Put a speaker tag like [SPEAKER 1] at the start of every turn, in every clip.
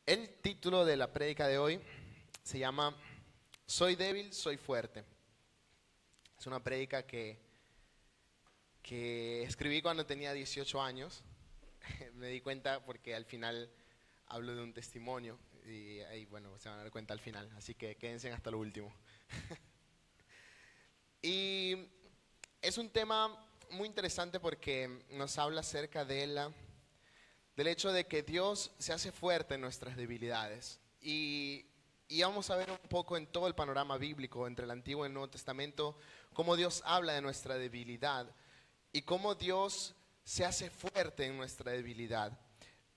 [SPEAKER 1] El título de la prédica de hoy se llama Soy débil, soy fuerte. Es una prédica que escribí cuando tenía 18 años. Me di cuenta porque al final hablo de un testimonio y ahí, bueno, se van a dar cuenta al final. Así que quédense hasta lo último. Y es un tema muy interesante porque nos habla acerca del hecho de que Dios se hace fuerte en nuestras debilidades. Y vamos a ver un poco en todo el panorama bíblico, entre el Antiguo y el Nuevo Testamento, cómo Dios habla de nuestra debilidad y cómo Dios se hace fuerte en nuestra debilidad.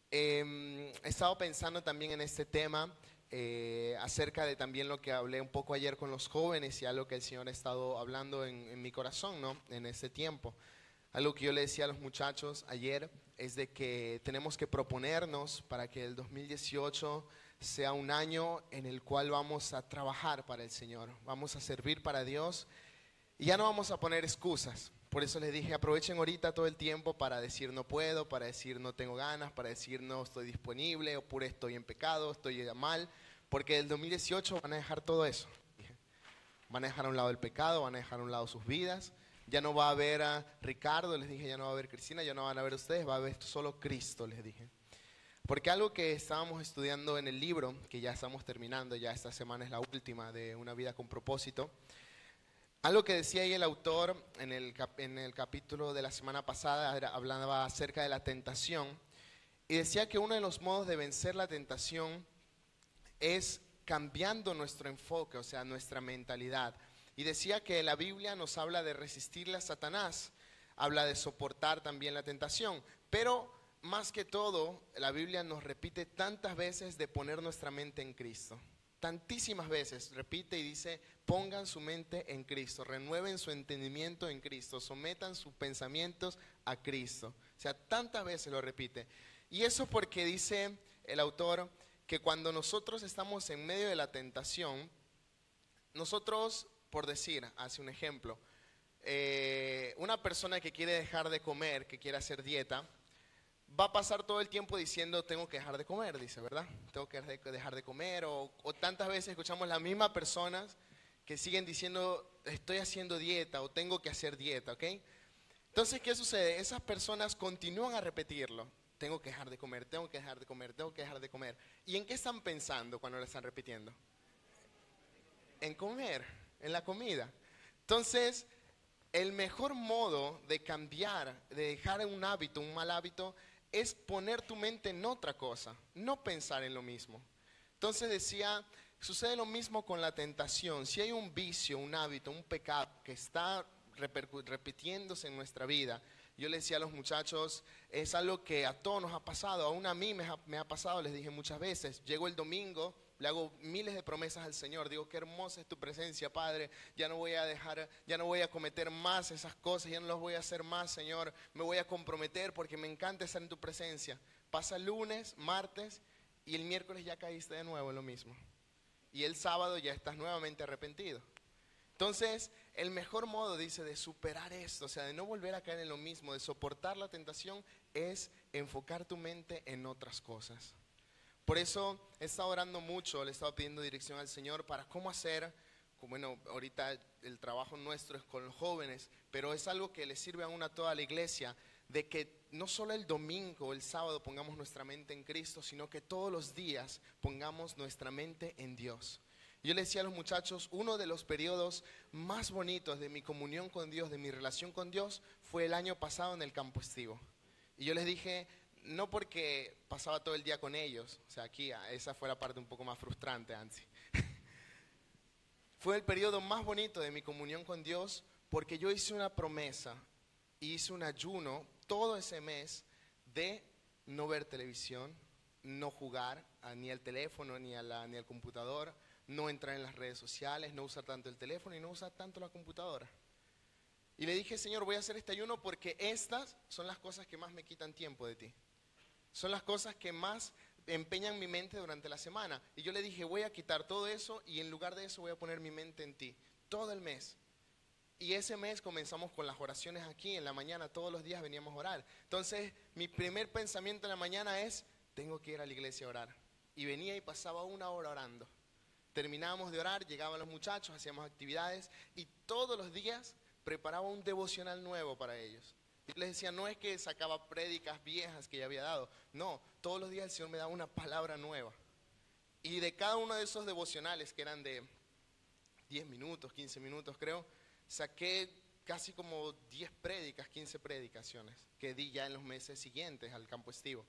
[SPEAKER 1] He estado pensando también en este tema, acerca de también lo que hablé un poco ayer con los jóvenes y algo que el Señor ha estado hablando en mi corazón, ¿no? En este tiempo. Algo que yo le decía a los muchachos ayer es de que tenemos que proponernos para que el 2018 sea un año en el cual vamos a trabajar para el Señor, vamos a servir para Dios y ya no vamos a poner excusas. Por eso les dije, aprovechen ahorita todo el tiempo para decir no puedo, para decir no tengo ganas, para decir no estoy disponible, o puro estoy en pecado, estoy mal, porque el 2018 van a dejar todo eso. Van a dejar a un lado el pecado, van a dejar a un lado sus vidas. Ya no va a haber a Ricardo, les dije, ya no va a haber Cristina, ya no van a ver ustedes, va a haber solo Cristo, les dije. Porque algo que estábamos estudiando en el libro, que ya estamos terminando, ya esta semana es la última de Una vida con propósito, algo que decía ahí el autor en el capítulo de la semana pasada, hablaba acerca de la tentación, y decía que uno de los modos de vencer la tentación es cambiando nuestro enfoque, o sea, nuestra mentalidad. Y decía que la Biblia nos habla de resistirle a Satanás, habla de soportar también la tentación, pero más que todo, la Biblia nos repite tantas veces de poner nuestra mente en Cristo. Tantísimas veces repite y dice, pongan su mente en Cristo, renueven su entendimiento en Cristo, sometan sus pensamientos a Cristo. O sea, tantas veces lo repite. Y eso porque dice el autor que cuando nosotros estamos en medio de la tentación, nosotros, por decir, hace un ejemplo, una persona que quiere dejar de comer, que quiere hacer dieta, va a pasar todo el tiempo diciendo tengo que dejar de comer, dice, ¿verdad? Tengo que dejar de comer, o tantas veces escuchamos las mismas personas que siguen diciendo estoy haciendo dieta o tengo que hacer dieta, ¿ok? Entonces, ¿qué sucede? Esas personas continúan a repetirlo. Tengo que dejar de comer, tengo que dejar de comer, tengo que dejar de comer. ¿Y en qué están pensando cuando lo están repitiendo? En comer, en la comida. Entonces, el mejor modo de cambiar, de dejar un hábito, un mal hábito, es poner tu mente en otra cosa, no pensar en lo mismo. Entonces decía, sucede lo mismo con la tentación. Si hay un vicio, un hábito, un pecado que está repitiéndose en nuestra vida, yo les decía a los muchachos, es algo que a todos nos ha pasado, aún a mí me ha pasado, les dije muchas veces, llego el domingo, le hago miles de promesas al Señor, digo, qué hermosa es tu presencia, Padre, ya no voy a dejar, ya no voy a cometer más esas cosas, ya no las voy a hacer más, Señor, me voy a comprometer porque me encanta estar en tu presencia. Pasa lunes, martes y el miércoles ya caíste de nuevo en lo mismo. Y el sábado ya estás nuevamente arrepentido. Entonces, el mejor modo, dice, de superar esto, o sea, de no volver a caer en lo mismo, de soportar la tentación, es enfocar tu mente en otras cosas. Por eso he estado orando mucho, le he estado pidiendo dirección al Señor para cómo hacer, bueno, ahorita el trabajo nuestro es con los jóvenes, pero es algo que le sirve aún a toda la iglesia, de que no solo el domingo o el sábado pongamos nuestra mente en Cristo, sino que todos los días pongamos nuestra mente en Dios. Yo le decía a los muchachos, uno de los periodos más bonitos de mi comunión con Dios, de mi relación con Dios, fue el año pasado en el campo estivo. Y yo les dije, no porque pasaba todo el día con ellos, o sea, aquí esa fue la parte un poco más frustrante, Ansi. Fue el periodo más bonito de mi comunión con Dios porque yo hice una promesa, hice un ayuno todo ese mes de no ver televisión, no jugar ni al teléfono ni al computador, no entrar en las redes sociales, no usar tanto el teléfono y no usar tanto la computadora. Y le dije, Señor, voy a hacer este ayuno porque estas son las cosas que más me quitan tiempo de ti. Son las cosas que más empeñan mi mente durante la semana. Y yo le dije, voy a quitar todo eso y en lugar de eso voy a poner mi mente en ti. Todo el mes. Y ese mes comenzamos con las oraciones aquí en la mañana, todos los días veníamos a orar. Entonces, mi primer pensamiento en la mañana es, tengo que ir a la iglesia a orar. y venía y pasaba 1 hora orando. Terminábamos de orar, llegaban los muchachos, hacíamos actividades y todos los días preparaba un devocional nuevo para ellos. Y les decía, no es que sacaba prédicas viejas que ya había dado, no, todos los días el Señor me daba una palabra nueva. Y de cada uno de esos devocionales, que eran de 10 minutos, 15 minutos creo, saqué casi como 10 prédicas, 15 predicaciones que di ya en los meses siguientes al campo estivo.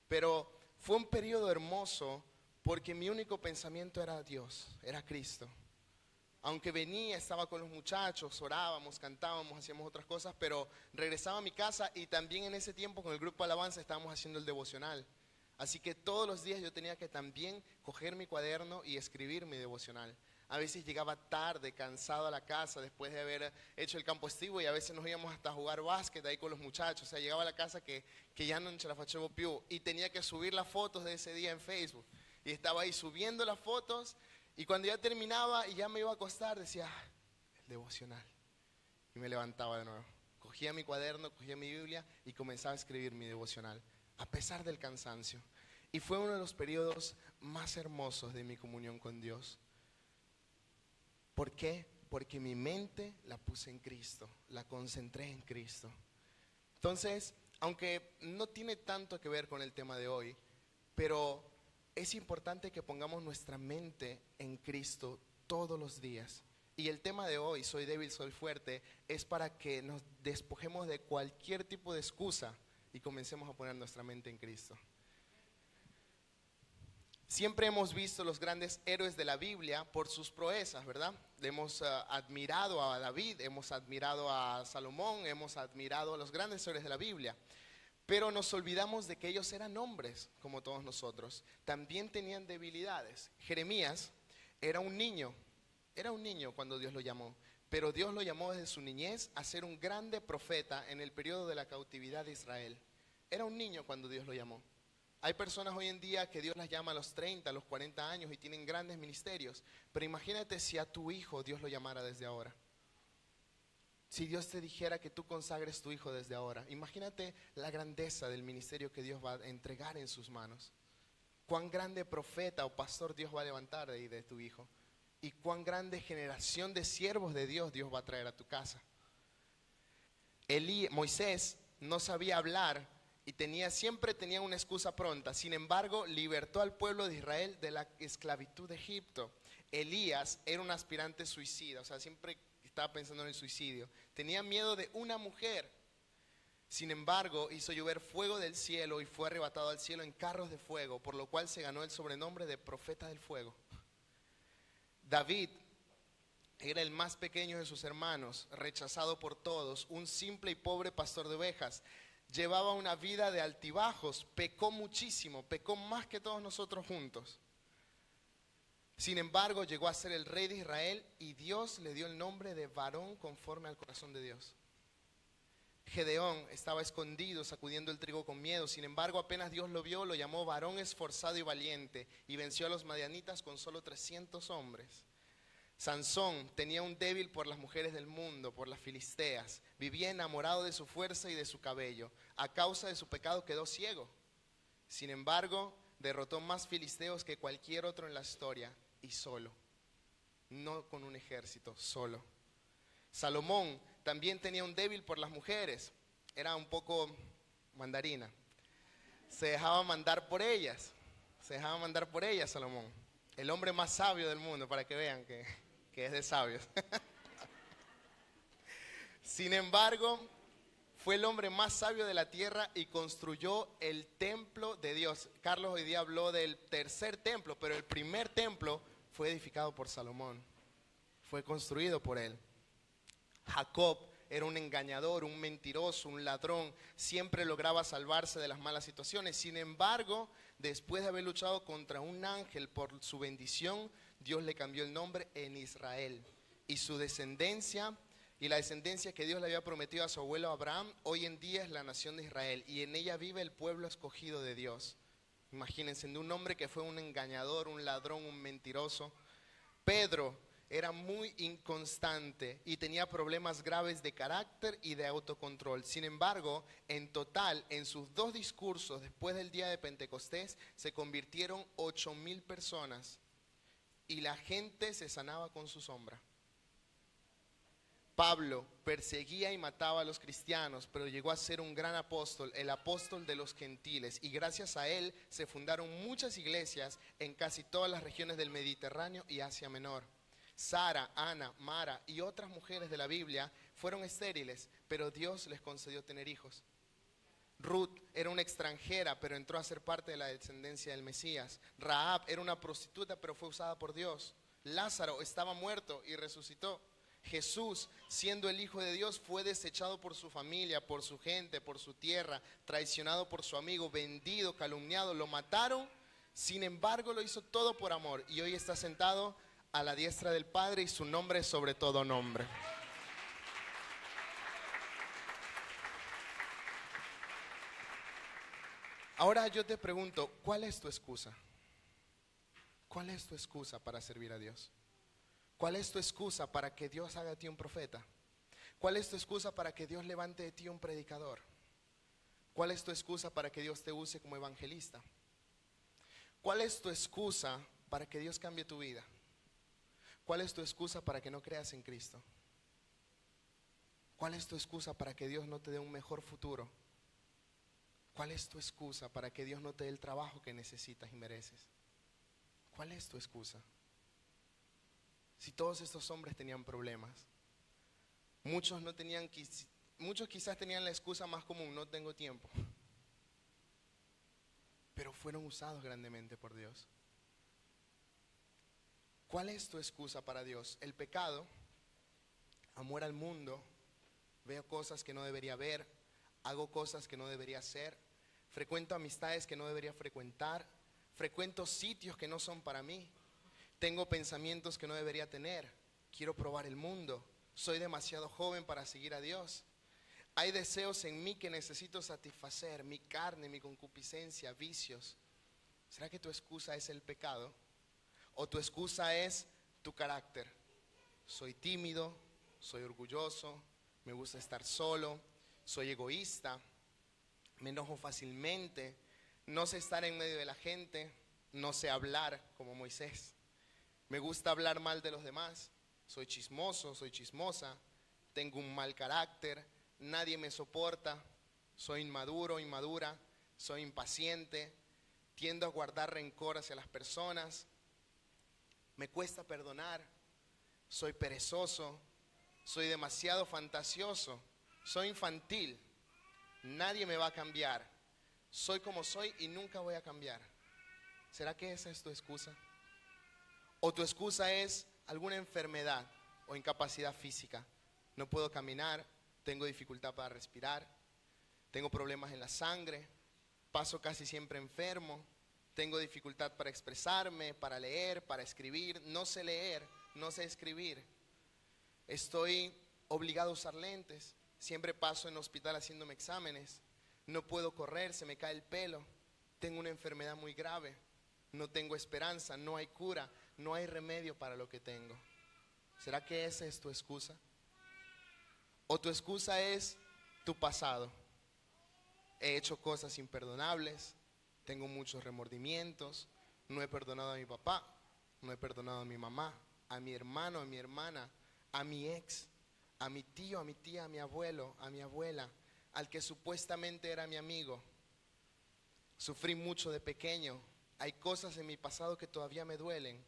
[SPEAKER 1] Pero fue un periodo hermoso porque mi único pensamiento era Dios, era Cristo. Aunque venía, estaba con los muchachos, orábamos, cantábamos, hacíamos otras cosas, pero regresaba a mi casa y también en ese tiempo con el grupo Alabanza estábamos haciendo el devocional. Así que todos los días yo tenía que también coger mi cuaderno y escribir mi devocional. A veces llegaba tarde, cansado a la casa después de haber hecho el campo estivo y a veces nos íbamos hasta a jugar básquet ahí con los muchachos. O sea, llegaba a la casa que ya no se la facevo più y tenía que subir las fotos de ese día en Facebook. Y estaba ahí subiendo las fotos y cuando ya terminaba y ya me iba a acostar decía, el devocional. Y me levantaba de nuevo. Cogía mi cuaderno, cogía mi Biblia y comenzaba a escribir mi devocional, a pesar del cansancio. Y fue uno de los periodos más hermosos de mi comunión con Dios. ¿Por qué? Porque mi mente la puse en Cristo, la concentré en Cristo. Entonces, aunque no tiene tanto que ver con el tema de hoy, pero es importante que pongamos nuestra mente en Cristo todos los días. Y el tema de hoy, soy débil, soy fuerte, es para que nos despojemos de cualquier tipo de excusa y comencemos a poner nuestra mente en Cristo. Siempre hemos visto los grandes héroes de la Biblia por sus proezas, ¿verdad? Hemos admirado a David, hemos admirado a Salomón, hemos admirado a los grandes héroes de la Biblia. Pero nos olvidamos de que ellos eran hombres, como todos nosotros. También tenían debilidades. Jeremías era un niño cuando Dios lo llamó. Pero Dios lo llamó desde su niñez a ser un grande profeta en el periodo de la cautividad de Israel. Era un niño cuando Dios lo llamó. Hay personas hoy en día que Dios las llama a los 30, a los 40 años y tienen grandes ministerios. Pero imagínate si a tu hijo Dios lo llamara desde ahora. Si Dios te dijera que tú consagres tu hijo desde ahora. Imagínate la grandeza del ministerio que Dios va a entregar en sus manos. Cuán grande profeta o pastor Dios va a levantar de ahí de tu hijo. Y cuán grande generación de siervos de Dios Dios va a traer a tu casa. Moisés no sabía hablar y siempre tenía una excusa pronta. Sin embargo, libertó al pueblo de Israel de la esclavitud de Egipto. Elías era un aspirante suicida, o sea, siempre estaba pensando en el suicidio. Tenía miedo de una mujer. Sin embargo, hizo llover fuego del cielo y fue arrebatado al cielo en carros de fuego, por lo cual se ganó el sobrenombre de profeta del fuego. David era el más pequeño de sus hermanos, rechazado por todos, un simple y pobre pastor de ovejas. Llevaba una vida de altibajos, pecó muchísimo, pecó más que todos nosotros juntos. Sin embargo, llegó a ser el rey de Israel y Dios le dio el nombre de varón conforme al corazón de Dios. Gedeón estaba escondido, sacudiendo el trigo con miedo. Sin embargo, apenas Dios lo vio, lo llamó varón esforzado y valiente y venció a los madianitas con solo 300 hombres. Sansón tenía un débil por las mujeres del mundo, por las filisteas. Vivía enamorado de su fuerza y de su cabello. A causa de su pecado quedó ciego. Sin embargo, derrotó más filisteos que cualquier otro en la historia y solo. No con un ejército, solo. Salomón también tenía un débil por las mujeres. Era un poco mandarina. Se dejaba mandar por ellas. Salomón. El hombre más sabio del mundo, para que vean que es de sabios. Sin embargo, fue el hombre más sabio de la tierra y construyó el templo de Dios. Carlos hoy día habló del tercer templo, pero el primer templo fue edificado por Salomón. Fue construido por él. Jacob era un engañador, un mentiroso, un ladrón. Siempre lograba salvarse de las malas situaciones. Sin embargo, después de haber luchado contra un ángel por su bendición, Dios le cambió el nombre en Israel. Y su descendencia, y la descendencia que Dios le había prometido a su abuelo Abraham, hoy en día es la nación de Israel. Y en ella vive el pueblo escogido de Dios. Imagínense, de un hombre que fue un engañador, un ladrón, un mentiroso. Pedro era muy inconstante y tenía problemas graves de carácter y de autocontrol. Sin embargo, en total, en sus 2 discursos después del día de Pentecostés, se convirtieron 8,000 personas y la gente se sanaba con su sombra. Pablo perseguía y mataba a los cristianos, pero llegó a ser un gran apóstol, el apóstol de los gentiles, y gracias a él se fundaron muchas iglesias en casi todas las regiones del Mediterráneo y Asia Menor. Sara, Ana, Mara y otras mujeres de la Biblia fueron estériles, pero Dios les concedió tener hijos. Ruth era una extranjera, pero entró a ser parte de la descendencia del Mesías. Rahab era una prostituta, pero fue usada por Dios. Lázaro estaba muerto y resucitó. Jesús, siendo el Hijo de Dios, fue desechado por su familia, por su gente, por su tierra, traicionado por su amigo, vendido, calumniado, lo mataron. Sin embargo, lo hizo todo por amor y hoy está sentado a la diestra del Padre y su nombre es sobre todo nombre. Ahora yo te pregunto, ¿cuál es tu excusa? ¿Cuál es tu excusa para servir a Dios? ¿Cuál es tu excusa para que Dios haga de ti un profeta? ¿Cuál es tu excusa para que Dios levante de ti un predicador? ¿Cuál es tu excusa para que Dios te use como evangelista? ¿Cuál es tu excusa para que Dios cambie tu vida? ¿Cuál es tu excusa para que no creas en Cristo? ¿Cuál es tu excusa para que Dios no te dé un mejor futuro? ¿Cuál es tu excusa para que Dios no te dé el trabajo que necesitas y mereces? ¿Cuál es tu excusa? Si todos estos hombres tenían problemas, muchos quizás tenían la excusa más común, no tengo tiempo, pero fueron usados grandemente por Dios. ¿Cuál es tu excusa para Dios? El pecado, amor al mundo, veo cosas que no debería ver, hago cosas que no debería hacer, frecuento amistades que no debería frecuentar, frecuento sitios que no son para mí, tengo pensamientos que no debería tener, quiero probar el mundo, soy demasiado joven para seguir a Dios. Hay deseos en mí que necesito satisfacer, mi carne, mi concupiscencia, vicios. ¿Será que tu excusa es el pecado? ¿O tu excusa es tu carácter? Soy tímido, soy orgulloso, me gusta estar solo, soy egoísta, me enojo fácilmente, no sé estar en medio de la gente, no sé hablar como Moisés. Me gusta hablar mal de los demás, soy chismoso, soy chismosa, tengo un mal carácter, nadie me soporta, soy inmaduro, inmadura, soy impaciente, tiendo a guardar rencor hacia las personas, me cuesta perdonar, soy perezoso, soy demasiado fantasioso, soy infantil, nadie me va a cambiar, soy como soy y nunca voy a cambiar. ¿Será que esa es tu excusa? ¿O tu excusa es alguna enfermedad o incapacidad física? No puedo caminar, tengo dificultad para respirar, tengo problemas en la sangre, paso casi siempre enfermo, tengo dificultad para expresarme, para leer, para escribir, no sé leer, no sé escribir. Estoy obligado a usar lentes, siempre paso en el hospital haciéndome exámenes, no puedo correr, se me cae el pelo, tengo una enfermedad muy grave, no tengo esperanza, no hay cura, no hay remedio para lo que tengo. ¿Será que esa es tu excusa? ¿O tu excusa es tu pasado? He hecho cosas imperdonables, tengo muchos remordimientos, no he perdonado a mi papá, no he perdonado a mi mamá, a mi hermano, a mi hermana, a mi ex, a mi tío, a mi tía, a mi abuelo, a mi abuela, al que supuestamente era mi amigo. Sufrí mucho de pequeño, hay cosas en mi pasado que todavía me duelen,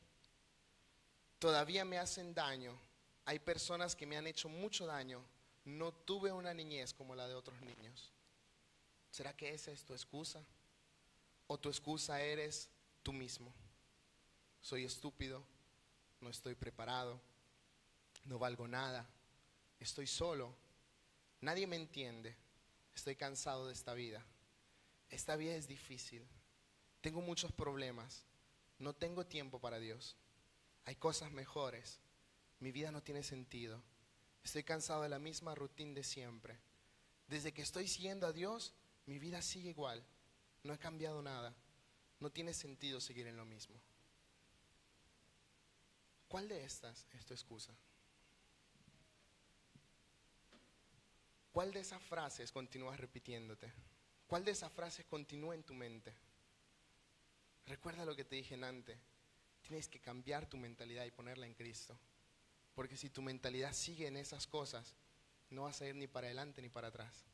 [SPEAKER 1] todavía me hacen daño, hay personas que me han hecho mucho daño, no tuve una niñez como la de otros niños. ¿Será que esa es tu excusa? ¿O tu excusa eres tú mismo? Soy estúpido, no estoy preparado, no valgo nada, estoy solo, nadie me entiende, estoy cansado de esta vida es difícil, tengo muchos problemas, no tengo tiempo para Dios, hay cosas mejores, mi vida no tiene sentido, estoy cansado de la misma rutina de siempre. Desde que estoy siguiendo a Dios, mi vida sigue igual, no he cambiado nada, no tiene sentido seguir en lo mismo. ¿Cuál de estas es tu excusa? ¿Cuál de esas frases continúas repitiéndote? ¿Cuál de esas frases continúa en tu mente? Recuerda lo que te dije antes. Tienes que cambiar tu mentalidad y ponerla en Cristo. Porque si tu mentalidad sigue en esas cosas, no vas a ir ni para adelante ni para atrás.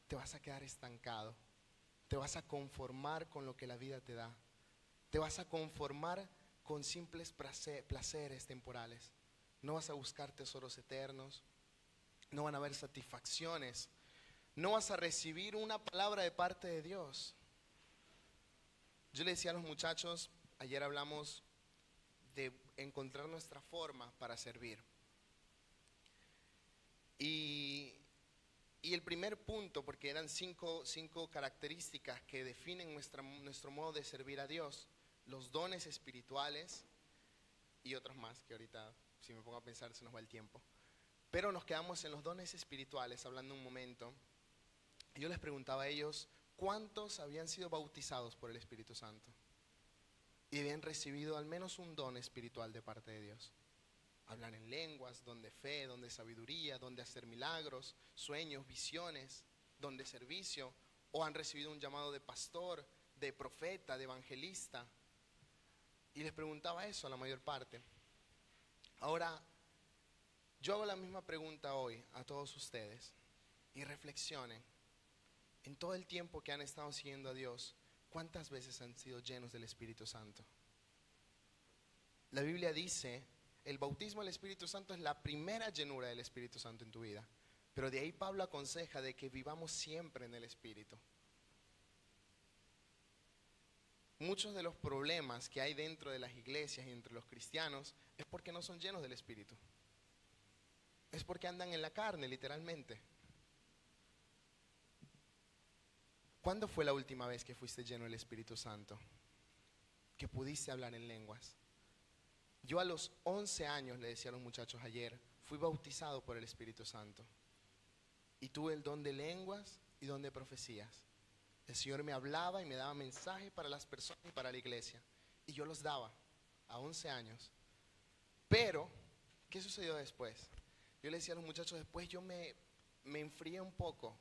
[SPEAKER 1] Te vas a quedar estancado. Te vas a conformar con lo que la vida te da. Te vas a conformar con simples placeres temporales. No vas a buscar tesoros eternos. No van a haber satisfacciones. No vas a recibir una palabra de parte de Dios. Yo le decía a los muchachos, ayer hablamos de encontrar nuestra forma para servir. Y el primer punto, porque eran cinco características que definen nuestro modo de servir a Dios: los dones espirituales y otros más que ahorita, si me pongo a pensar, se nos va el tiempo. Pero nos quedamos en los dones espirituales hablando un momento. Y yo les preguntaba a ellos, ¿cuántos habían sido bautizados por el Espíritu Santo? Y habían recibido al menos un don espiritual de parte de Dios. Hablar en lenguas, don de fe, don de sabiduría, don de hacer milagros, sueños, visiones, don de servicio. O han recibido un llamado de pastor, de profeta, de evangelista. Y les preguntaba eso a la mayor parte. Ahora, yo hago la misma pregunta hoy a todos ustedes. Y reflexionen. En todo el tiempo que han estado siguiendo a Dios, ¿cuántas veces han sido llenos del Espíritu Santo? La Biblia dice, el bautismo del Espíritu Santo es la primera llenura del Espíritu Santo en tu vida. Pero de ahí Pablo aconseja de que vivamos siempre en el Espíritu. Muchos de los problemas que hay dentro de las iglesias y entre los cristianos es porque no son llenos del Espíritu. Es porque andan en la carne, literalmente. ¿Cuándo fue la última vez que fuiste lleno del Espíritu Santo? Que pudiste hablar en lenguas. Yo a los 11 años, le decía a los muchachos ayer, fui bautizado por el Espíritu Santo. Y tuve el don de lenguas y don de profecías. El Señor me hablaba y me daba mensajes para las personas y para la iglesia. Y yo los daba a 11 años. Pero, ¿qué sucedió después? Yo le decía a los muchachos, después yo me enfrié un poco.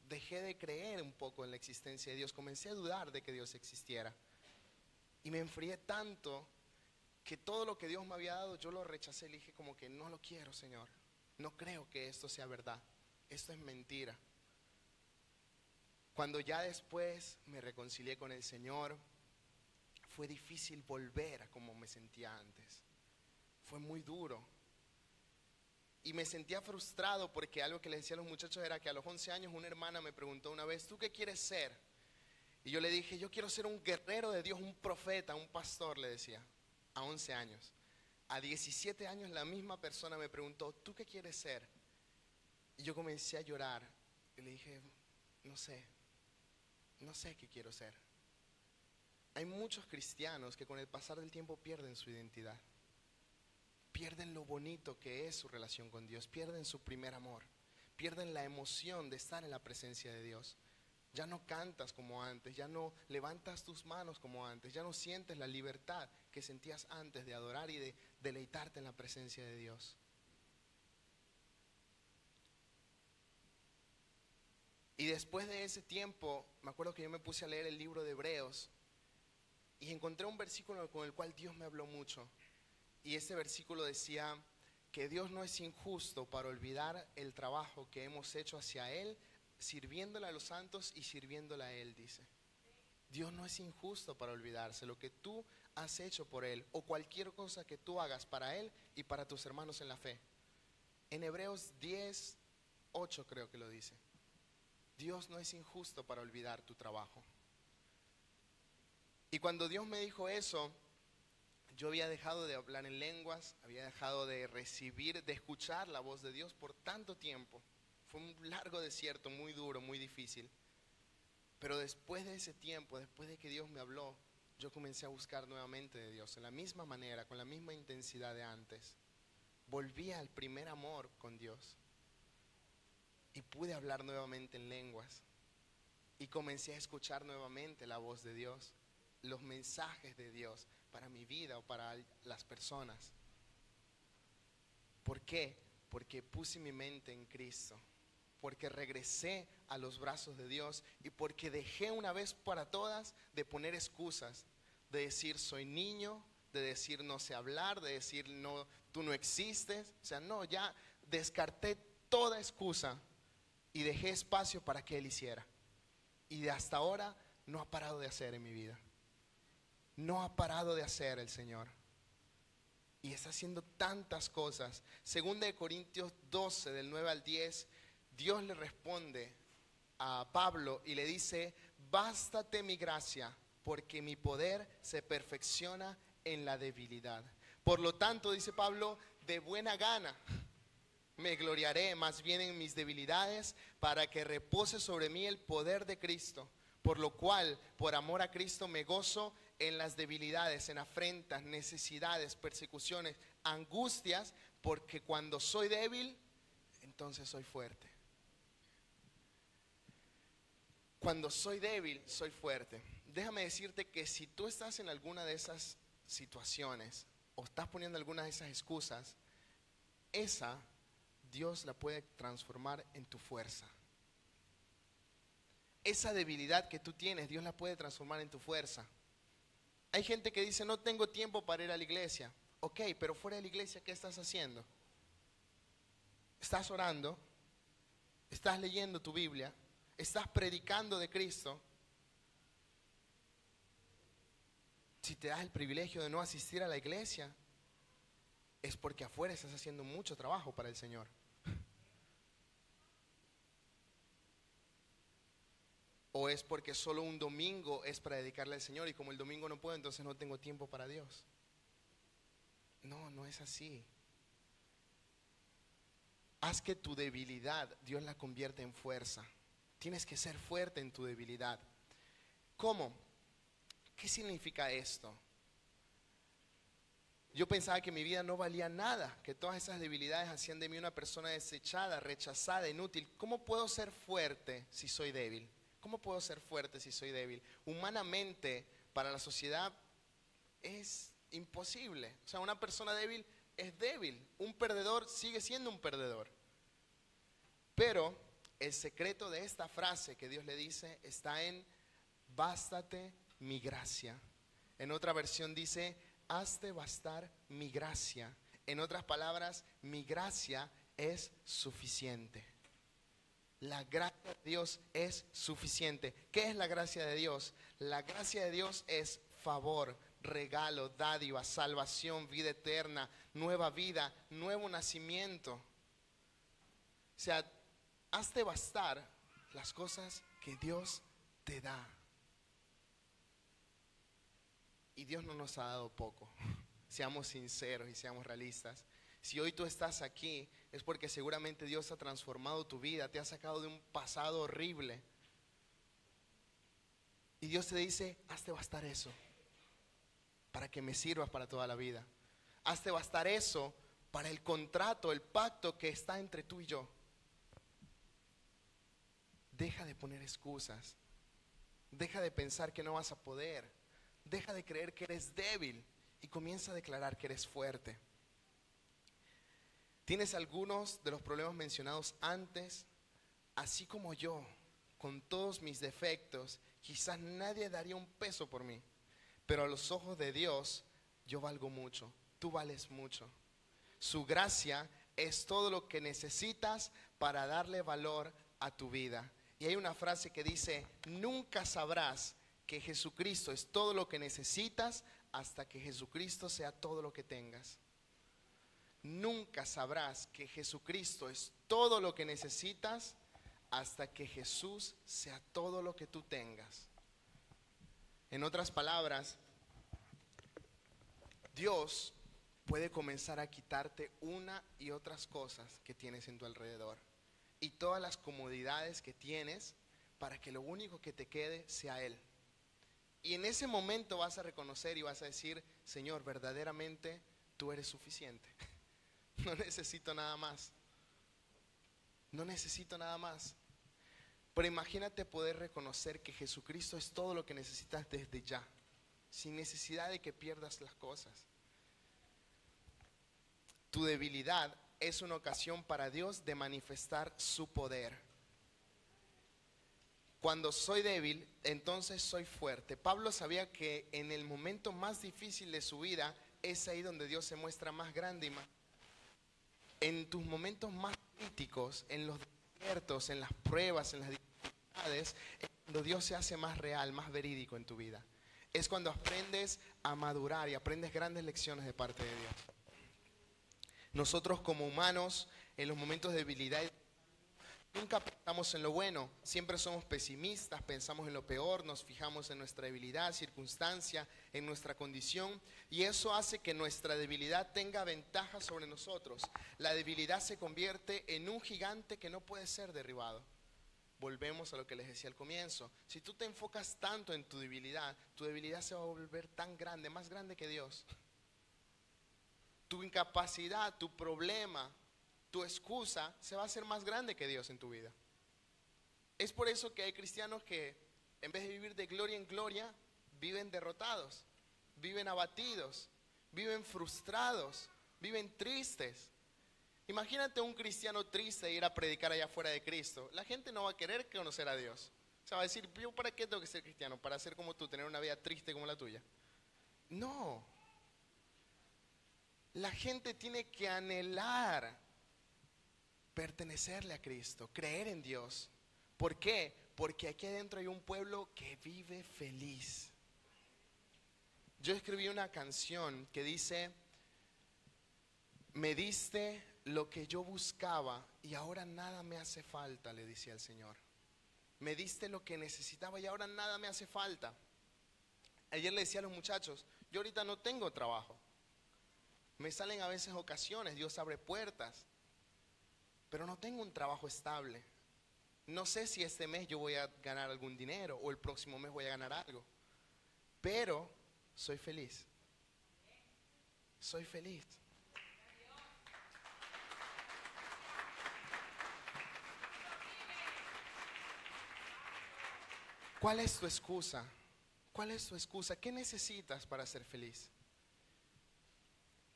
[SPEAKER 1] Dejé de creer un poco en la existencia de Dios. Comencé a dudar de que Dios existiera. Y me enfrié tanto que todo lo que Dios me había dado, yo lo rechacé. Le dije como que no lo quiero, Señor. No creo que esto sea verdad. Esto es mentira. Cuando ya después me reconcilié con el Señor, fue difícil volver a como me sentía antes. Fue muy duro. Y me sentía frustrado porque algo que les decía a los muchachos era que a los 11 años una hermana me preguntó una vez, ¿tú qué quieres ser? Y yo le dije, yo quiero ser un guerrero de Dios, un profeta, un pastor, le decía, a 11 años. A 17 años la misma persona me preguntó, ¿tú qué quieres ser? Y yo comencé a llorar y le dije, no sé qué quiero ser. Hay muchos cristianos que con el pasar del tiempo pierden su identidad. Pierden lo bonito que es su relación con Dios, pierden su primer amor, pierden la emoción de estar en la presencia de Dios. Ya no cantas como antes, ya no levantas tus manos como antes, ya no sientes la libertad que sentías antes de adorar y de deleitarte en la presencia de Dios. Y después de ese tiempo, me acuerdo que yo me puse a leer el libro de Hebreos y encontré un versículo con el cual Dios me habló mucho. Y ese versículo decía que Dios no es injusto para olvidar el trabajo que hemos hecho hacia Él, sirviéndole a los santos y sirviéndole a Él, dice. Dios no es injusto para olvidarse lo que tú has hecho por Él o cualquier cosa que tú hagas para Él y para tus hermanos en la fe. En Hebreos 10:8 creo que lo dice. Dios no es injusto para olvidar tu trabajo. Y cuando Dios me dijo eso, yo había dejado de hablar en lenguas, había dejado de recibir, de escuchar la voz de Dios por tanto tiempo. Fue un largo desierto, muy duro, muy difícil. Pero después de ese tiempo, después de que Dios me habló, yo comencé a buscar nuevamente de Dios, en la misma manera, con la misma intensidad de antes. Volví al primer amor con Dios. Y pude hablar nuevamente en lenguas. Y comencé a escuchar nuevamente la voz de Dios. los mensajes de Dios para mi vida o para las personas. ¿Por qué? Porque puse mi mente en Cristo, porque regresé a los brazos de Dios y porque dejé una vez para todas de poner excusas, de decir soy niño, de decir no sé hablar, de decir no, tú no existes. O sea, no, ya descarté toda excusa y dejé espacio para que Él hiciera. Y de hasta ahora no ha parado de hacer en mi vida. No ha parado de hacer el Señor. Y está haciendo tantas cosas. Segunda de Corintios 12, del 9 al 10, Dios le responde a Pablo y le dice: bástate mi gracia, porque mi poder se perfecciona en la debilidad. Por lo tanto, dice Pablo, de buena gana me gloriaré más bien en mis debilidades, para que repose sobre mí el poder de Cristo. Por lo cual, por amor a Cristo, me gozo en las debilidades, en afrentas, necesidades, persecuciones, angustias, porque cuando soy débil, entonces soy fuerte. Cuando soy débil, soy fuerte. Déjame decirte que si tú estás en alguna de esas situaciones o estás poniendo alguna de esas excusas, esa Dios la puede transformar en tu fuerza. Esa debilidad que tú tienes, Dios la puede transformar en tu fuerza. Hay gente que dice: no tengo tiempo para ir a la iglesia. Ok, pero fuera de la iglesia, ¿qué estás haciendo? ¿Estás orando? ¿Estás leyendo tu Biblia? ¿Estás predicando de Cristo? Si te das el privilegio de no asistir a la iglesia, es porque afuera estás haciendo mucho trabajo para el Señor. O es porque solo un domingo es para dedicarle al Señor, y como el domingo no puedo, entonces no tengo tiempo para Dios. No, no es así. Haz que tu debilidad Dios la convierta en fuerza. Tienes que ser fuerte en tu debilidad. ¿Cómo? ¿Qué significa esto? Yo pensaba que mi vida no valía nada, que todas esas debilidades hacían de mí una persona desechada, rechazada, inútil. ¿Cómo puedo ser fuerte si soy débil? ¿Cómo puedo ser fuerte si soy débil? Humanamente, para la sociedad es imposible. O sea, una persona débil es débil. Un perdedor sigue siendo un perdedor. Pero el secreto de esta frase que Dios le dice está en: bástate mi gracia. En otra versión dice: hazte bastar mi gracia. En otras palabras, mi gracia es suficiente. La gracia de Dios es suficiente. ¿Qué es la gracia de Dios? La gracia de Dios es favor, regalo, dádiva, salvación, vida eterna, nueva vida, nuevo nacimiento. O sea, hazte bastar las cosas que Dios te da. Y Dios no nos ha dado poco. Seamos sinceros y seamos realistas. Si hoy tú estás aquí, es porque seguramente Dios ha transformado tu vida, te ha sacado de un pasado horrible. Y Dios te dice: hazte bastar eso, para que me sirvas para toda la vida. Hazte bastar eso para el contrato, el pacto que está entre tú y yo. Deja de poner excusas. Deja de pensar que no vas a poder. Deja de creer que eres débil y comienza a declarar que eres fuerte. Tienes algunos de los problemas mencionados antes, así como yo, con todos mis defectos. Quizás nadie daría un peso por mí, pero a los ojos de Dios yo valgo mucho, tú vales mucho. Su gracia es todo lo que necesitas para darle valor a tu vida. Y hay una frase que dice: nunca sabrás que Jesucristo es todo lo que necesitas hasta que Jesucristo sea todo lo que tengas. Nunca sabrás que Jesucristo es todo lo que necesitas hasta que Jesús sea todo lo que tú tengas. En otras palabras, Dios puede comenzar a quitarte una y otras cosas que tienes en tu alrededor y todas las comodidades que tienes, para que lo único que te quede sea Él. Y en ese momento vas a reconocer y vas a decir: Señor, verdaderamente tú eres suficiente. No necesito nada más. No necesito nada más. Pero imagínate poder reconocer que Jesucristo es todo lo que necesitas desde ya. sin necesidad de que pierdas las cosas. Tu debilidad es una ocasión para Dios de manifestar su poder. Cuando soy débil, entonces soy fuerte. Pablo sabía que en el momento más difícil de su vida es ahí donde Dios se muestra más grande y más. En tus momentos más críticos, en los desiertos, en las pruebas, en las dificultades, es cuando Dios se hace más real, más verídico en tu vida. Es cuando aprendes a madurar y aprendes grandes lecciones de parte de Dios. Nosotros como humanos, en los momentos de debilidad, nunca pensamos en lo bueno, siempre somos pesimistas, pensamos en lo peor, nos fijamos en nuestra debilidad, circunstancia, en nuestra condición, y eso hace que nuestra debilidad tenga ventaja sobre nosotros. La debilidad se convierte en un gigante que no puede ser derribado. Volvemos a lo que les decía al comienzo. Si tú te enfocas tanto en tu debilidad se va a volver tan grande, más grande que Dios. Tu incapacidad, tu problema, tu excusa se va a hacer más grande que Dios en tu vida. Es por eso que hay cristianos que en vez de vivir de gloria en gloria, viven derrotados, viven abatidos, viven frustrados, viven tristes. Imagínate un cristiano triste ir a predicar allá afuera de Cristo. La gente no va a querer conocer a Dios. O sea, va a decir, ¿yo para qué tengo que ser cristiano? ¿Para ser como tú, tener una vida triste como la tuya? No. La gente tiene que anhelar pertenecerle a Cristo, creer en Dios. ¿Por qué? Porque aquí adentro hay un pueblo que vive feliz. Yo escribí una canción que dice: me diste lo que yo buscaba y ahora nada me hace falta, le decía el Señor. Me diste lo que necesitaba y ahora nada me hace falta. Ayer le decía a los muchachos, yo ahorita no tengo trabajo. Me salen a veces ocasiones, Dios abre puertas, pero no tengo un trabajo estable. No sé si este mes yo voy a ganar algún dinero o el próximo mes voy a ganar algo, pero soy feliz. Soy feliz. ¿Cuál es tu excusa? ¿Cuál es tu excusa? ¿Qué necesitas para ser feliz?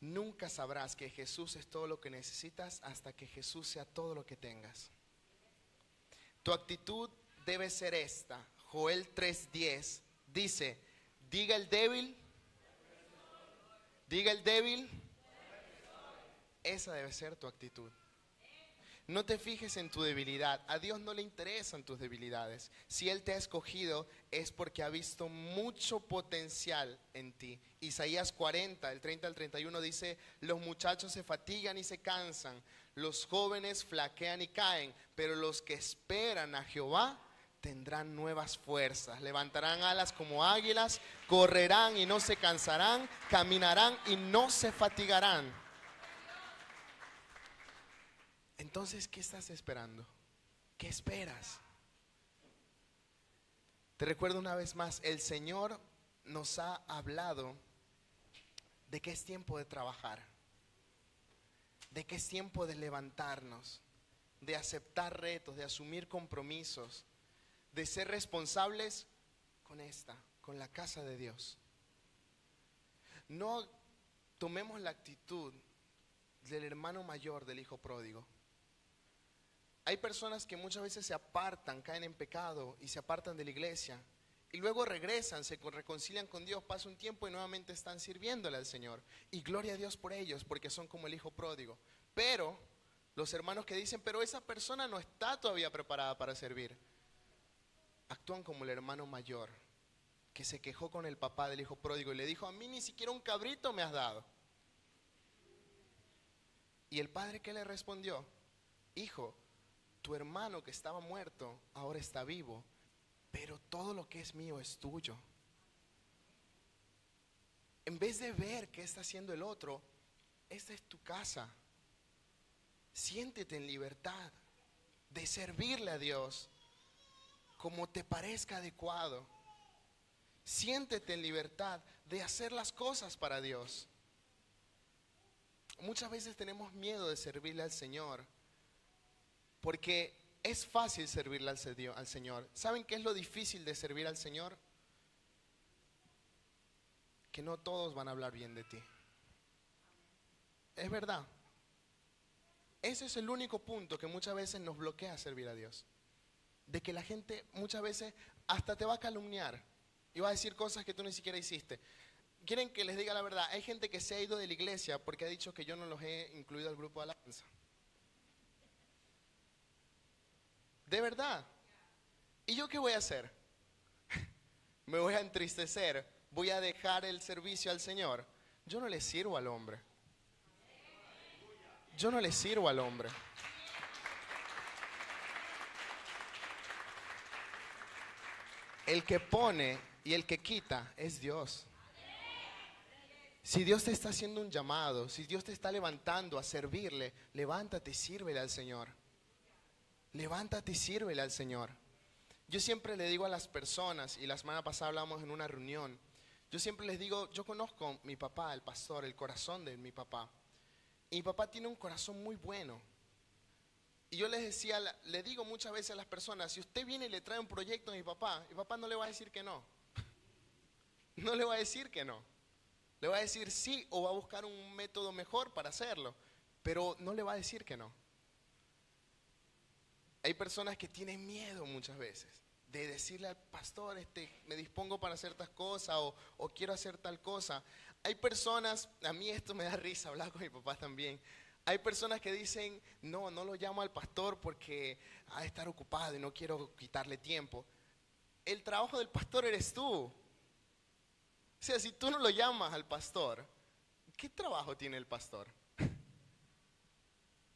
[SPEAKER 1] Nunca sabrás que Jesús es todo lo que necesitas hasta que Jesús sea todo lo que tengas. Tu actitud debe ser esta. Joel 3:10 dice: diga el débil, diga el débil. Esa debe ser tu actitud. No te fijes en tu debilidad. A Dios no le interesan tus debilidades. Si Él te ha escogido es porque ha visto mucho potencial en ti. Isaías 40, del 30 al 31 dice: los muchachos se fatigan y se cansan, los jóvenes flaquean y caen, pero los que esperan a Jehová tendrán nuevas fuerzas, levantarán alas como águilas, correrán y no se cansarán, caminarán y no se fatigarán. Entonces, ¿qué estás esperando? ¿Qué esperas? Te recuerdo una vez más, el Señor nos ha hablado de que es tiempo de trabajar, de que es tiempo de levantarnos, de aceptar retos, de asumir compromisos, de ser responsables con la casa de Dios. No tomemos la actitud del hermano mayor del hijo pródigo. Hay personas que muchas veces se apartan, caen en pecado y se apartan de la iglesia y luego regresan, se reconcilian con Dios, pasa un tiempo y nuevamente están sirviéndole al Señor. Y gloria a Dios por ellos, porque son como el hijo pródigo. Pero los hermanos que dicen, pero esa persona no está todavía preparada para servir, actúan como el hermano mayor que se quejó con el papá del hijo pródigo y le dijo: a mí ni siquiera un cabrito me has dado. Y el padre, ¿qué le respondió? Hijo, tu hermano que estaba muerto ahora está vivo, pero todo lo que es mío es tuyo. En vez de ver qué está haciendo el otro, esta es tu casa. Siéntete en libertad de servirle a Dios como te parezca adecuado. Siéntete en libertad de hacer las cosas para Dios. Muchas veces tenemos miedo de servirle al Señor porque es fácil servirle al Señor. ¿Saben qué es lo difícil de servir al Señor? que no todos van a hablar bien de ti. Es verdad. Ese es el único punto que muchas veces nos bloquea servir a Dios. De que la gente muchas veces hasta te va a calumniar y va a decir cosas que tú ni siquiera hiciste. Quieren que les diga la verdad. Hay gente que se ha ido de la iglesia porque ha dicho que yo no los he incluido al grupo de alabanza. De verdad. ¿Y yo qué voy a hacer? Me voy a entristecer. Voy a dejar el servicio al Señor. Yo no le sirvo al hombre. Yo no le sirvo al hombre. El que pone y el que quita es Dios. Si Dios te está haciendo un llamado, si Dios te está levantando a servirle, levántate y sírvele al Señor. Levántate y sírvele al Señor. Yo siempre le digo a las personas, y la semana pasada hablamos en una reunión, yo siempre les digo, yo conozco a mi papá, el pastor, el corazón de mi papá. Y mi papá tiene un corazón muy bueno. Y yo les decía, le digo muchas veces a las personas, si usted viene y le trae un proyecto a mi papá no le va a decir que no. No le va a decir que no. Le va a decir sí o va a buscar un método mejor para hacerlo. Pero no le va a decir que no. Hay personas que tienen miedo muchas veces de decirle al pastor, me dispongo para hacer tal cosa o quiero hacer tal cosa. Hay personas, a mí esto me da risa, hablar con mi papá también. Hay personas que dicen, no lo llamo al pastor porque ha de estar ocupado y no quiero quitarle tiempo. El trabajo del pastor eres tú. O sea, si tú no lo llamas al pastor, ¿qué trabajo tiene el pastor?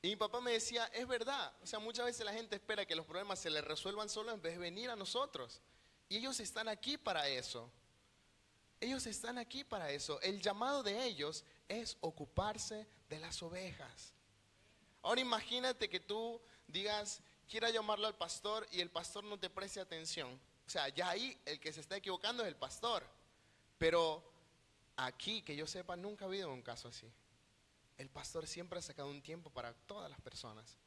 [SPEAKER 1] Y mi papá me decía, es verdad, o sea, muchas veces la gente espera que los problemas se les resuelvan solo en vez de venir a nosotros. Y ellos están aquí para eso. Ellos están aquí para eso. El llamado de ellos es ocuparse de las ovejas. Ahora imagínate que tú digas, quiera llamarlo al pastor y el pastor no te preste atención. O sea, ya ahí el que se está equivocando es el pastor. Pero aquí, que yo sepa, nunca ha habido un caso así. El pastor siempre ha sacado un tiempo para todas las personas.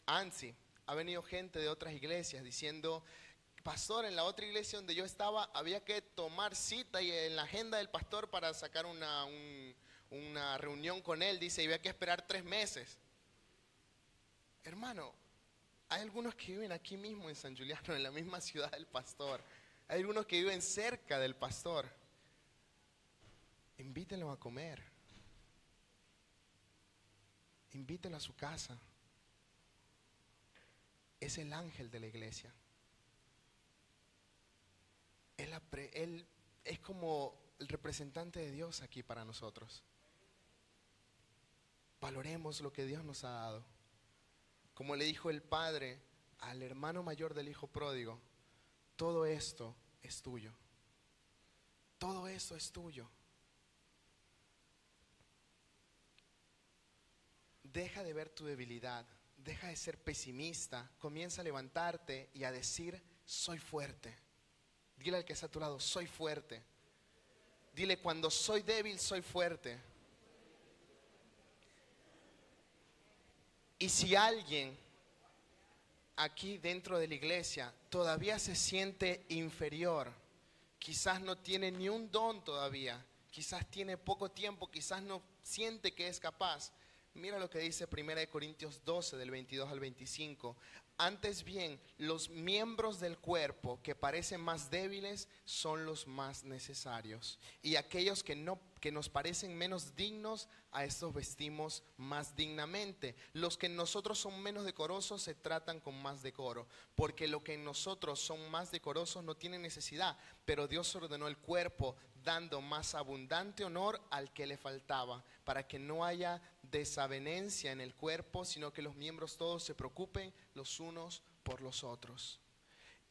[SPEAKER 1] ANSI, ha venido gente de otras iglesias diciendo, pastor, en la otra iglesia donde yo estaba había que tomar cita y en la agenda del pastor para sacar una reunión con él, dice, y había que esperar 3 meses. Hermano, hay algunos que viven aquí mismo en San Juliano, en la misma ciudad del pastor. Hay algunos que viven cerca del pastor. Invítenlo a comer. Invítelo a su casa. Es el ángel de la iglesia. Él es como el representante de Dios aquí para nosotros. Valoremos lo que Dios nos ha dado. Como le dijo el padre al hermano mayor del hijo pródigo, todo esto es tuyo. Todo esto es tuyo. Deja de ver tu debilidad, deja de ser pesimista, comienza a levantarte y a decir, soy fuerte. Dile al que está a tu lado, soy fuerte. Dile, cuando soy débil, soy fuerte. Y si alguien aquí dentro de la iglesia todavía se siente inferior, quizás no tiene ni un don todavía, quizás tiene poco tiempo, quizás no siente que es capaz, mira lo que dice 1 Corintios 12 del 22 al 25. Antes bien, los miembros del cuerpo que parecen más débiles son los más necesarios. Y aquellos que nos parecen menos dignos, a estos vestimos más dignamente. Los que en nosotros son menos decorosos se tratan con más decoro. Porque lo que en nosotros son más decorosos no tienen necesidad. Pero Dios ordenó el cuerpo dando más abundante honor al que le faltaba, para que no haya desavenencia en el cuerpo, sino que los miembros todos se preocupen los unos por los otros.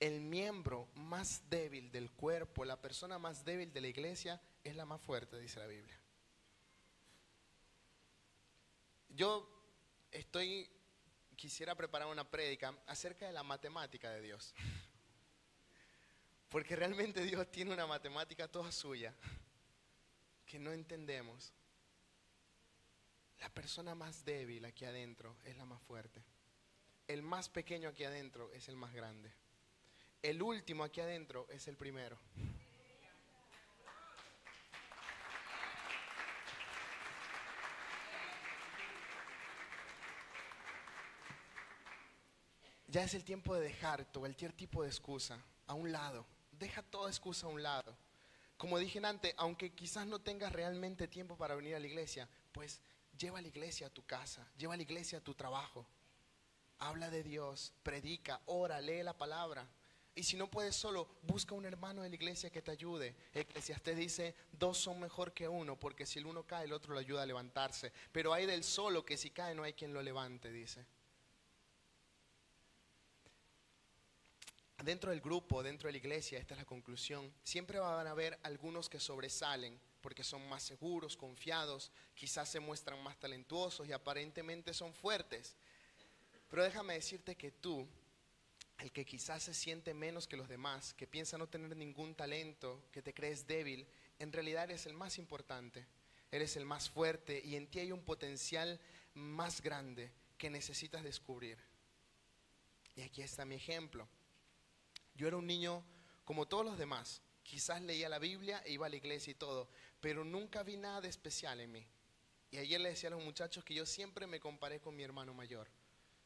[SPEAKER 1] El miembro más débil del cuerpo, la persona más débil de la iglesia, es la más fuerte, dice la Biblia. Yo quisiera preparar una prédica acerca de la matemática de Dios. Porque realmente Dios tiene una matemática toda suya que no entendemos. La persona más débil aquí adentro es la más fuerte. El más pequeño aquí adentro es el más grande. El último aquí adentro es el primero. Ya es el tiempo de dejar cualquier tipo de excusa a un lado. Deja toda excusa a un lado. Como dije antes, aunque quizás no tengas realmente tiempo para venir a la iglesia, pues lleva a la iglesia a tu casa, lleva a la iglesia a tu trabajo. Habla de Dios, predica, ora, lee la palabra. Y si no puedes solo, busca un hermano de la iglesia que te ayude. Eclesiastés dice, dos son mejor que uno, porque si el uno cae, el otro lo ayuda a levantarse. Pero hay del solo que si cae no hay quien lo levante, dice. Dentro del grupo, dentro de la iglesia, esta es la conclusión, siempre van a haber algunos que sobresalen porque son más seguros, confiados, quizás se muestran más talentuosos y aparentemente son fuertes. Pero déjame decirte que tú, el que quizás se siente menos que los demás, que piensa no tener ningún talento, que te crees débil, en realidad eres el más importante, eres el más fuerte y en ti hay un potencial más grande que necesitas descubrir. Y aquí está mi ejemplo. Yo era un niño como todos los demás, quizás leía la Biblia e iba a la iglesia y todo, pero nunca vi nada de especial en mí. Y ayer le decía a los muchachos que yo siempre me comparé con mi hermano mayor.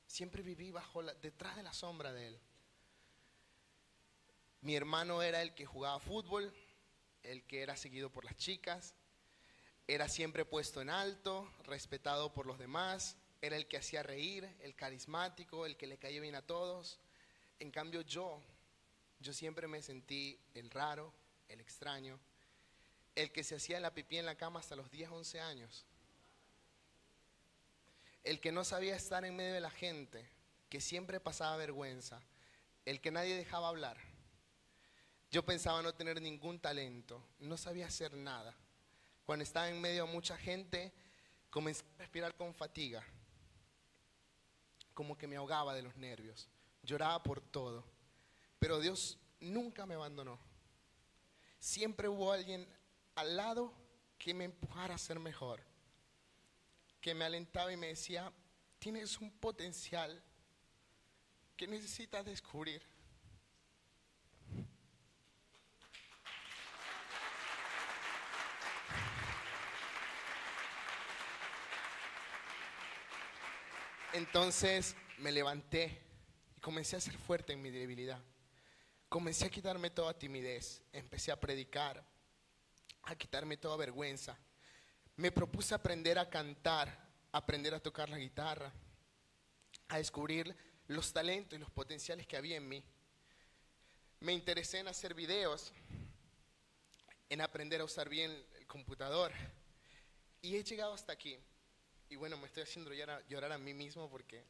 [SPEAKER 1] Siempre viví detrás de la sombra de él. Mi hermano era el que jugaba fútbol, el que era seguido por las chicas, era siempre puesto en alto, respetado por los demás, era el que hacía reír, el carismático, el que le caía bien a todos. En cambio yo siempre me sentí el raro, el extraño, el que se hacía la pipí en la cama hasta los 10, 11 años. El que no sabía estar en medio de la gente, que siempre pasaba vergüenza, el que nadie dejaba hablar. Yo pensaba no tener ningún talento, no sabía hacer nada. Cuando estaba en medio de mucha gente, comencé a respirar con fatiga, como que me ahogaba de los nervios, lloraba por todo. Pero Dios nunca me abandonó. Siempre hubo alguien al lado que me empujara a ser mejor, que me alentaba y me decía, tienes un potencial que necesitas descubrir. Entonces me levanté y comencé a ser fuerte en mi debilidad. Comencé a quitarme toda timidez, empecé a predicar, a quitarme toda vergüenza. Me propuse aprender a cantar, aprender a tocar la guitarra, a descubrir los talentos y los potenciales que había en mí. Me interesé en hacer videos, en aprender a usar bien el computador y he llegado hasta aquí. Y bueno, me estoy haciendo llorar a mí mismo porque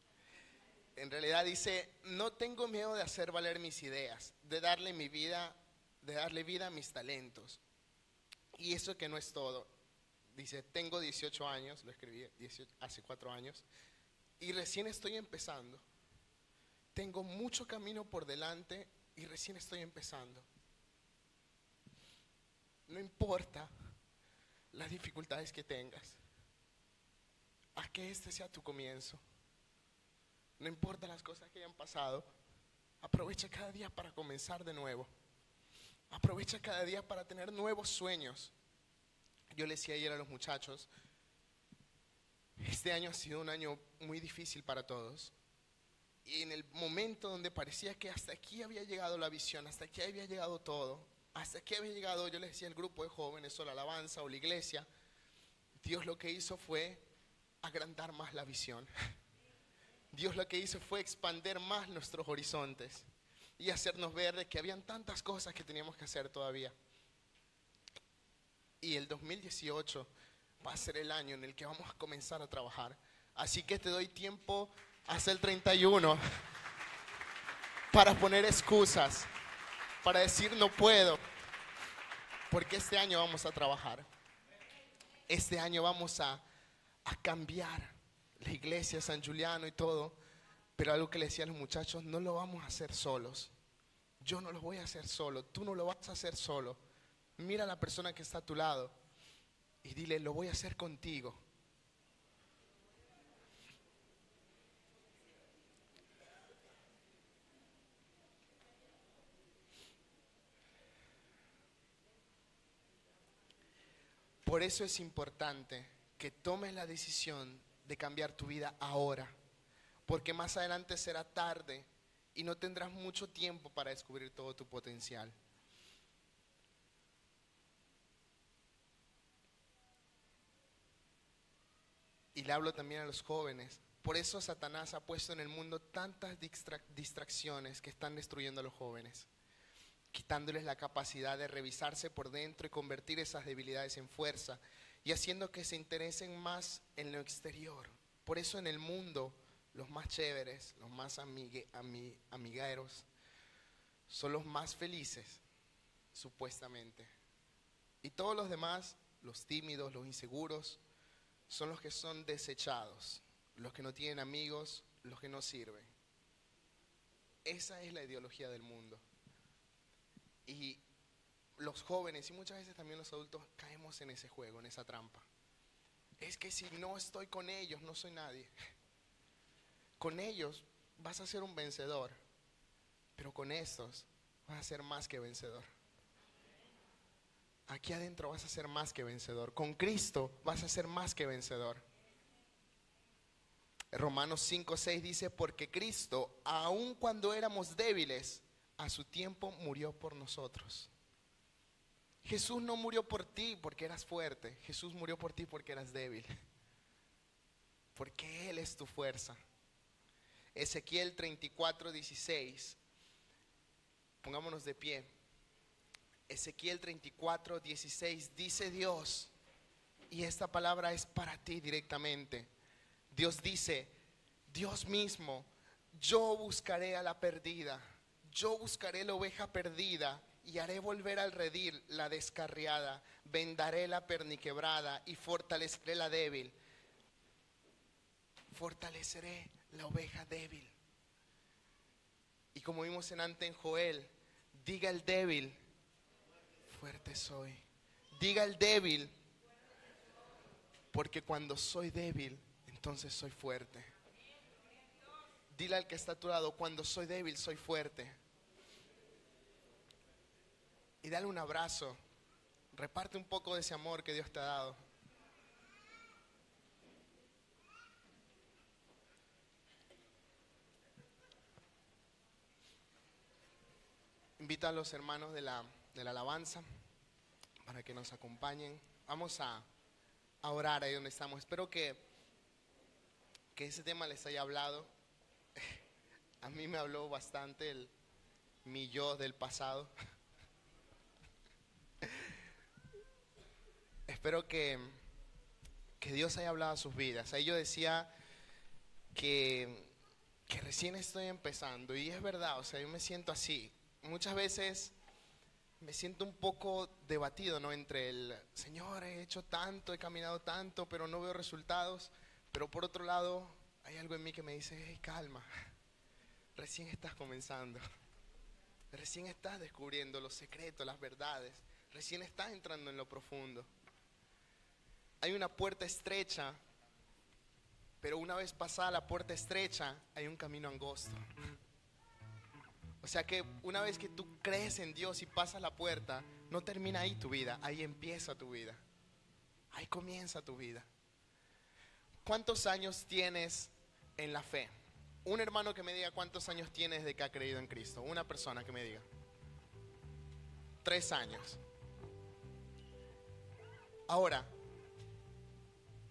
[SPEAKER 1] en realidad dice, no tengo miedo de hacer valer mis ideas, de darle vida a mis talentos. Y eso que no es todo. Dice, tengo 18 años, lo escribí hace 4 años, y recién estoy empezando. Tengo mucho camino por delante y recién estoy empezando. No importa las dificultades que tengas, haz que este sea tu comienzo. No importa las cosas que hayan pasado, aprovecha cada día para comenzar de nuevo. Aprovecha cada día para tener nuevos sueños. Yo le decía ayer a los muchachos, este año ha sido un año muy difícil para todos. Y en el momento donde parecía que hasta aquí había llegado la visión, hasta aquí había llegado todo, hasta aquí había llegado, yo les decía el grupo de jóvenes o la alabanza o la iglesia, Dios lo que hizo fue agrandar más la visión. Dios lo que hizo fue expandir más nuestros horizontes y hacernos ver de que habían tantas cosas que teníamos que hacer todavía. Y el 2018 va a ser el año en el que vamos a comenzar a trabajar. Así que te doy tiempo hasta el 31 para poner excusas, para decir no puedo, porque este año vamos a trabajar. Este año vamos a cambiar la iglesia, San Juliano y todo, pero algo que le decía a los muchachos, no lo vamos a hacer solos. Yo no lo voy a hacer solo, tú no lo vas a hacer solo. Mira a la persona que está a tu lado y dile, lo voy a hacer contigo. Por eso es importante que tomes la decisión de cambiar tu vida ahora, porque más adelante será tarde y no tendrás mucho tiempo para descubrir todo tu potencial. Y le hablo también a los jóvenes. Por eso Satanás ha puesto en el mundo tantas distracciones que están destruyendo a los jóvenes, quitándoles la capacidad de revisarse por dentro y convertir esas debilidades en fuerza, y haciendo que se interesen más en lo exterior. Por eso en el mundo los más chéveres, los más amigueros, son los más felices, supuestamente. Y todos los demás, los tímidos, los inseguros, son los que son desechados, los que no tienen amigos, los que no sirven. Esa es la ideología del mundo. Y los jóvenes y muchas veces también los adultos caemos en ese juego, en esa trampa. Es que si no estoy con ellos, no soy nadie. Con ellos vas a ser un vencedor, pero con estos vas a ser más que vencedor. Aquí adentro vas a ser más que vencedor. Con Cristo vas a ser más que vencedor. Romanos 5:6 dice, porque Cristo, aun cuando éramos débiles, a su tiempo murió por nosotros. Jesús no murió por ti porque eras fuerte. Jesús murió por ti porque eras débil. Porque Él es tu fuerza. Ezequiel 34:16. Pongámonos de pie. Ezequiel 34:16 dice Dios, y esta palabra es para ti directamente. Dios dice, Dios mismo, yo buscaré a la perdida, yo buscaré la oveja perdida y haré volver al redil la descarriada, vendaré la perniquebrada y fortaleceré la débil. Fortaleceré la oveja débil. Y como vimos en Joel, diga el débil, fuerte soy. Diga el débil, porque cuando soy débil, entonces soy fuerte. Dile al que está a tu lado, cuando soy débil, soy fuerte. Y dale un abrazo. Reparte un poco de ese amor que Dios te ha dado. Invito a los hermanos de la alabanza para que nos acompañen. Vamos a orar ahí donde estamos. Espero que ese tema les haya hablado. A mí me habló bastante mi yo del pasado. Espero que Dios haya hablado a sus vidas. Ahí yo decía que recién estoy empezando, y es verdad, o sea, yo me siento así. Muchas veces me siento un poco debatido, ¿no? Entre el, Señor, he hecho tanto, he caminado tanto, pero no veo resultados. Pero por otro lado, hay algo en mí que me dice, hey, calma, recién estás comenzando. Recién estás descubriendo los secretos, las verdades. Recién estás entrando en lo profundo. Hay una puerta estrecha, pero una vez pasada la puerta estrecha, hay un camino angosto. O sea que una vez que tú crees en Dios y pasas la puerta, no termina ahí tu vida, ahí empieza tu vida. Ahí comienza tu vida. ¿Cuántos años tienes en la fe? Un hermano que me diga cuántos años tienes de que ha creído en Cristo. Una persona que me diga. 3 años. Ahora,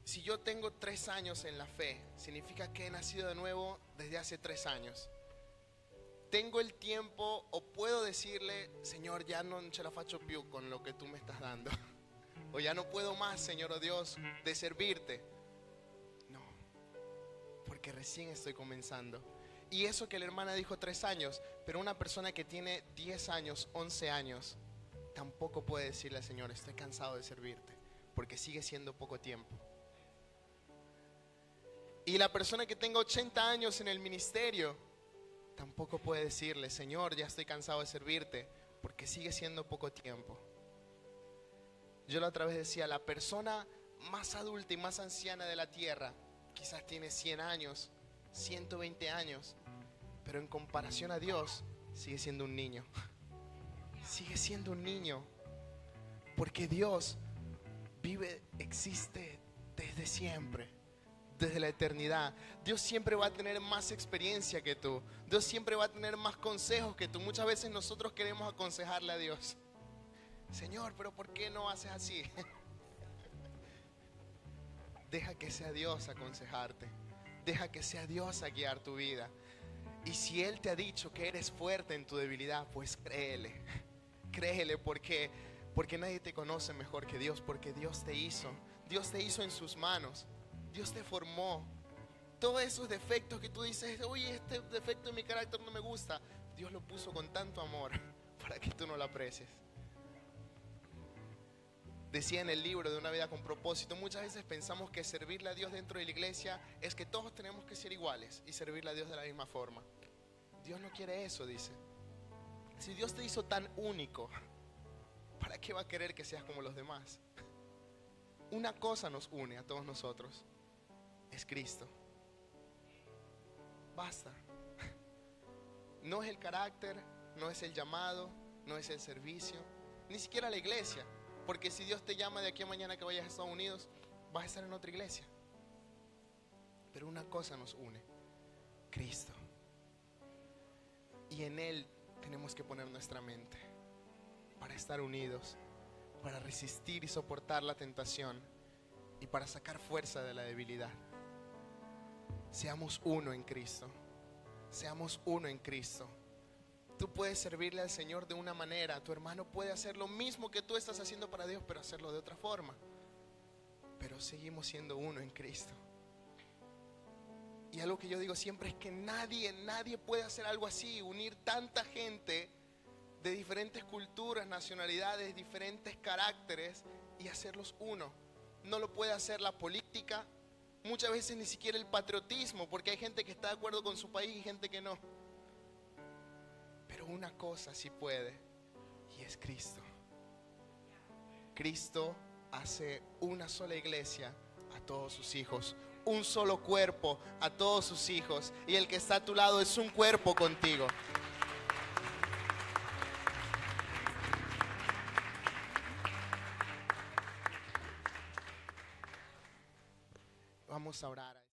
[SPEAKER 1] si yo tengo 3 años en la fe, significa que he nacido de nuevo desde hace 3 años. Tengo el tiempo, o puedo decirle, Señor, ya no ce la faccio più con lo que tú me estás dando. O ya no puedo más, Señor, oh Dios, de servirte. No, porque recién estoy comenzando. Y eso que la hermana dijo 3 años, pero una persona que tiene 10 años, 11 años, tampoco puede decirle al Señor, estoy cansado de servirte, porque sigue siendo poco tiempo. Y la persona que tenga 80 años en el ministerio, tampoco puede decirle, Señor, ya estoy cansado de servirte, porque sigue siendo poco tiempo. Yo la otra vez decía, la persona más adulta y más anciana de la tierra, quizás tiene 100 años, 120 años, pero en comparación a Dios, sigue siendo un niño. Sigue siendo un niño, porque Dios existe desde siempre. desde la eternidad. Dios siempre va a tener más experiencia que tú. Dios siempre va a tener más consejos que tú. Muchas veces nosotros queremos aconsejarle a Dios. Señor, pero ¿por qué no haces así? Deja que sea Dios aconsejarte. Deja que sea Dios a guiar tu vida. Y si Él te ha dicho que eres fuerte en tu debilidad, pues créele. Créele porque nadie te conoce mejor que Dios. Porque Dios te hizo. Dios te hizo en sus manos. Dios te formó. Todos esos defectos que tú dices, oye, este defecto en mi carácter no me gusta, Dios lo puso con tanto amor para que tú no lo aprecies. Decía en el libro de Una vida con propósito, muchas veces pensamos que servirle a Dios dentro de la iglesia es que todos tenemos que ser iguales y servirle a Dios de la misma forma. Dios no quiere eso, dice. Si Dios te hizo tan único, ¿para qué va a querer que seas como los demás? Una cosa nos une a todos nosotros, es Cristo. Basta. No es el carácter, no es el llamado, no es el servicio, ni siquiera la iglesia. Porque si Dios te llama de aquí a mañana que vayas a Estados Unidos, vas a estar en otra iglesia. Pero una cosa nos une, Cristo. Y en Él tenemos que poner nuestra mente para estar unidos, para resistir y soportar la tentación y para sacar fuerza de la debilidad. Seamos uno en Cristo. Seamos uno en Cristo. Tú puedes servirle al Señor de una manera. Tu hermano puede hacer lo mismo que tú estás haciendo para Dios, pero hacerlo de otra forma. Pero seguimos siendo uno en Cristo. Y algo que yo digo siempre es que nadie puede hacer algo así. Unir tanta gente de diferentes culturas, nacionalidades, diferentes caracteres y hacerlos uno. No lo puede hacer la política. Muchas veces ni siquiera el patriotismo, porque hay gente que está de acuerdo con su país y gente que no. Pero una cosa sí puede, y es Cristo. Cristo hace una sola iglesia a todos sus hijos, un solo cuerpo a todos sus hijos, y el que está a tu lado es un cuerpo contigo. Vamos a orar.